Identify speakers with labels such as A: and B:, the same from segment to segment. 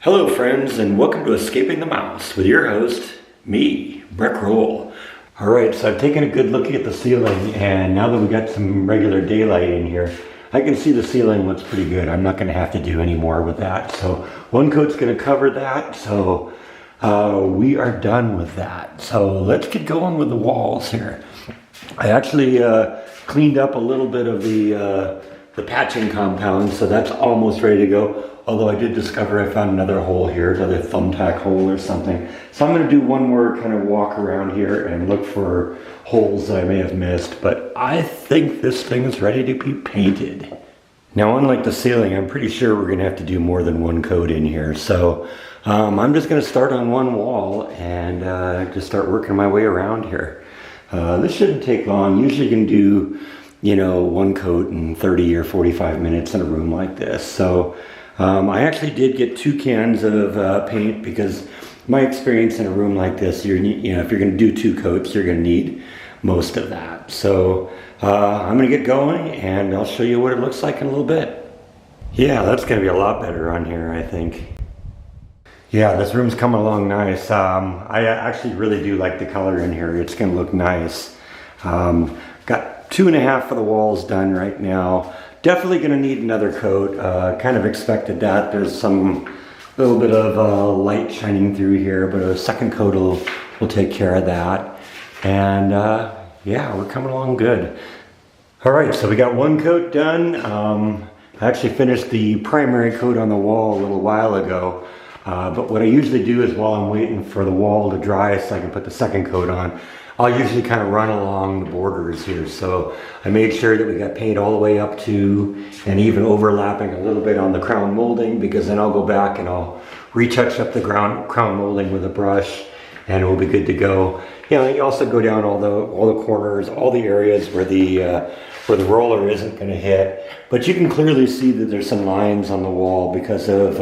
A: Hello friends, and welcome to Escaping the Mouse with your host, me, Breck Roll. Alright, so I've taken a good look at the ceiling, and now that we got some regular daylight in here, I can see the ceiling looks pretty good. I'm not going to have to do any more with that. So one coat's going to cover that, so we are done with that. So let's get going with the walls here. I actually cleaned up a little bit of the patching compound, so that's almost ready to go. Although I did discover I found another hole here, another thumbtack hole or something. So I'm going to do one more kind of walk around here and look for holes that I may have missed. But I think this thing is ready to be painted. Now, unlike the ceiling, I'm pretty sure we're going to have to do more than one coat in here. So I'm just going to start on one wall and just start working my way around here. This shouldn't take long. Usually you can do, one coat in 30 or 45 minutes in a room like this. So I actually did get 2 cans of paint because my experience in a room like this, if you're going to do 2 coats, you're going to need most of that. So I'm going to get going and I'll show you what it looks like in a little bit. Yeah, that's going to be a lot better on here, I think. Yeah, this room's coming along nice. I actually really do like the color in here. It's going to look nice. Got 2.5 of the walls done right now. Definitely going to need another coat. Kind of expected that. There's some little bit of light shining through here, but a second coat will take care of that. And yeah, we're coming along good. All right, so we got 1 coat done. I actually finished the primary coat on the wall a little while ago. But what I usually do is while I'm waiting for the wall to dry so I can put the second coat on, I'll usually kind of run along the borders here. So I made sure that we got paint all the way up to and even overlapping a little bit on the crown molding, because then I'll go back and I'll retouch up the crown molding with a brush and we'll be good to go. You also go down all the corners, all the areas where the roller isn't going to hit. But you can clearly see that there's some lines on the wall because of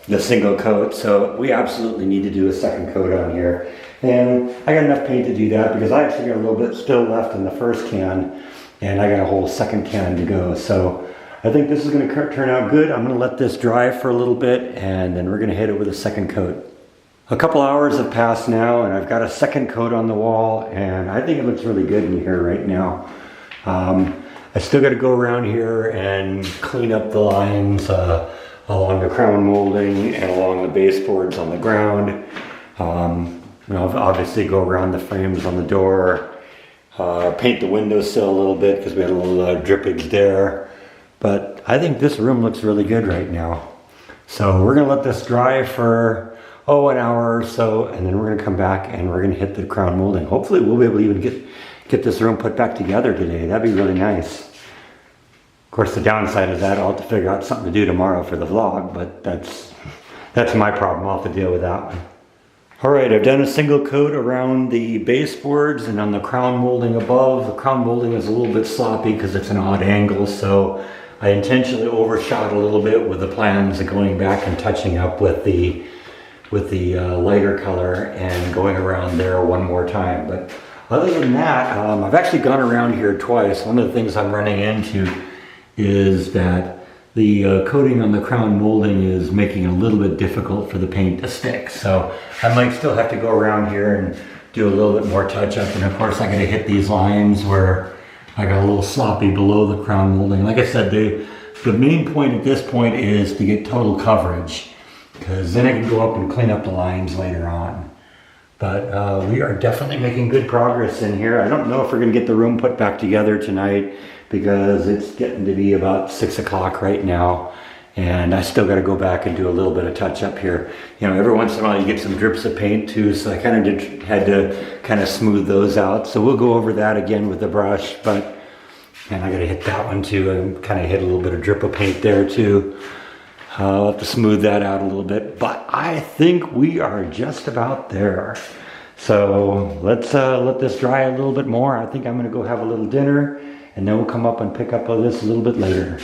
A: the single coat. So we absolutely need to do a second coat on here. And I got enough paint to do that because I actually got a little bit still left in the first can and I got a whole second can to go. So I think this is going to turn out good. I'm going to let this dry for a little bit and then we're going to hit it with a second coat. A couple hours have passed now and I've got a second coat on the wall and I think it looks really good in here right now. I still got to go around here and clean up the lines along the crown molding and along the baseboards on the ground. Obviously go around the frames on the door, paint the windowsill a little bit because we had a little drippage there. But I think this room looks really good right now. So we're going to let this dry for, an hour or so, and then we're going to come back and we're going to hit the crown molding. Hopefully we'll be able to even get this room put back together today. That'd be really nice. Of course, the downside of that, I'll have to figure out something to do tomorrow for the vlog, but that's my problem. I'll have to deal with that one. All right, I've done a single coat around the baseboards and on the crown molding above. The crown molding is a little bit sloppy because it's an odd angle, so I intentionally overshot a little bit with the plans of going back and touching up with the lighter color and going around there one more time. But other than that, I've actually gone around here twice. One of the things I'm running into is that the coating on the crown molding is making it a little bit difficult for the paint to stick. So I might still have to go around here and do a little bit more touch up. And of course I got to hit these lines where I got a little sloppy below the crown molding. Like I said, the main point at this point is to get total coverage, because then I can go up and clean up the lines later on. But we are definitely making good progress in here. I don't know if we're going to get the room put back together tonight because it's getting to be about 6 o'clock right now. And I still got to go back and do a little bit of touch up here. Every once in a while you get some drips of paint too, so I kind of had to kind of smooth those out. So we'll go over that again with the brush, and I got to hit that one too. And kind of hit a little bit of drip of paint there too. I'll have to smooth that out a little bit, but I think we are just about there. So let's let this dry a little bit more. I think I'm going to go have a little dinner and then we'll come up and pick up on this a little bit later.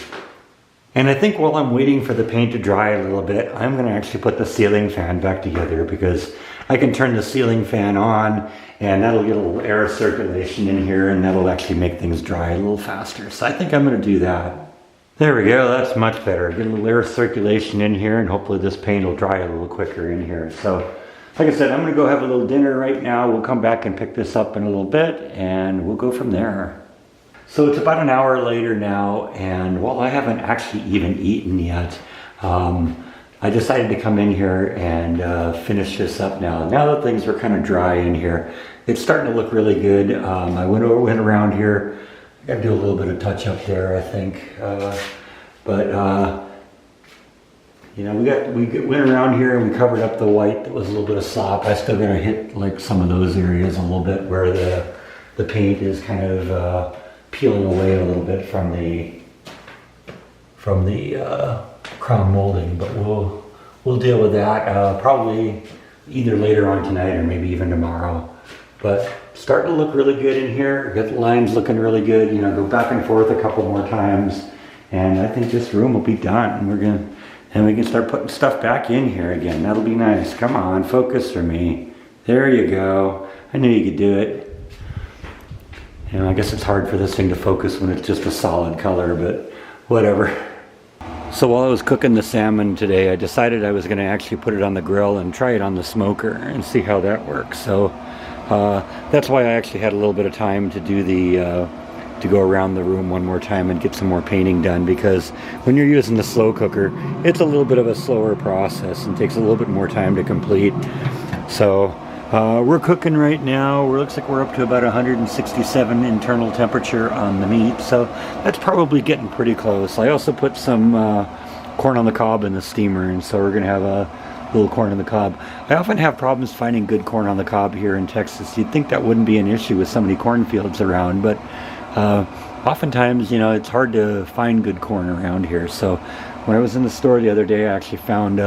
A: And I think while I'm waiting for the paint to dry a little bit, I'm going to actually put the ceiling fan back together because I can turn the ceiling fan on and that'll get a little air circulation in here and that'll actually make things dry a little faster. So I think I'm going to do that. There we go, that's much better. Get a little air circulation in here and hopefully this paint will dry a little quicker in here. So, like I said, I'm gonna go have a little dinner right now. We'll come back and pick this up in a little bit and we'll go from there. So it's about an hour later now, and while I haven't actually even eaten yet, I decided to come in here and finish this up now. Now that things are kind of dry in here, it's starting to look really good. I went around here. I got to do a little bit of touch up there, I think. You know, we went around here and we covered up the white that was a little bit of slop. I still gotta hit like some of those areas a little bit where the paint is kind of peeling away a little bit from the crown molding, but we'll deal with that probably either later on tonight or maybe even tomorrow. But starting to look really good in here. Got the lines looking really good. You know, go back and forth a couple more times, and I think this room will be done. And we can start putting stuff back in here again. That'll be nice. Come on, focus for me. There you go. I knew you could do it. You know, I guess it's hard for this thing to focus when it's just a solid color, but whatever. So while I was cooking the salmon today, I decided I was going to actually put it on the grill and try it on the smoker and see how that works. So that's why I actually had a little bit of time to do to go around the room one more time and get some more painting done, because when you're using the slow cooker, it's a little bit of a slower process and takes a little bit more time to complete. So we're cooking right now. It looks like we're up to about 167 internal temperature on the meat, so that's probably getting pretty close. I also put some corn on the cob in the steamer, and so we're gonna have a little corn on the cob. I often have problems finding good corn on the cob here in Texas. You'd think that wouldn't be an issue with so many cornfields around, but oftentimes, you know, it's hard to find good corn around here. So when I was in the store the other day, I actually found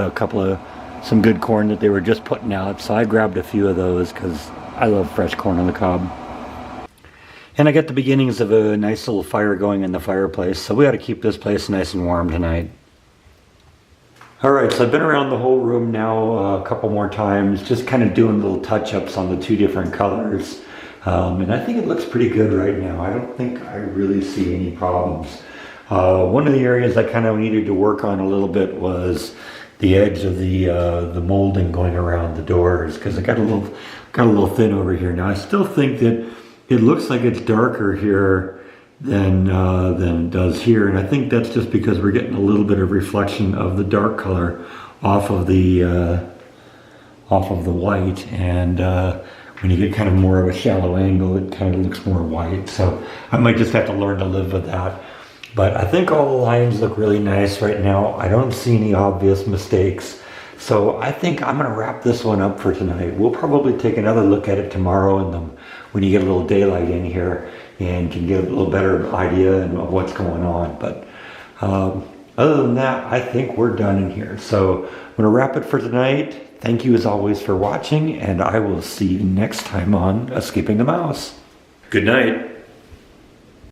A: some good corn that they were just putting out. So I grabbed a few of those because I love fresh corn on the cob. And I got the beginnings of a nice little fire going in the fireplace. So we ought to keep this place nice and warm tonight. Alright, so I've been around the whole room now a couple more times, just kind of doing little touch-ups on the two different colors. And I think it looks pretty good right now. I don't think I really see any problems. One of the areas I kind of needed to work on a little bit was the edge of the molding going around the doors, because it got a little thin over here. Now I still think that it looks like it's darker here than it does here, and I think that's just because we're getting a little bit of reflection of the dark color off of the white, and when you get kind of more of a shallow angle, it kind of looks more white. So I might just have to learn to live with that. But I think all the lines look really nice right now. I don't see any obvious mistakes. So I think I'm gonna wrap this one up for tonight. We'll probably take another look at it tomorrow when you get a little daylight in here and can get a little better idea of what's going on. But other than that, I think we're done in here. So I'm gonna wrap it for tonight. Thank you as always for watching, and I will see you next time on Escaping the Mouse. Good night.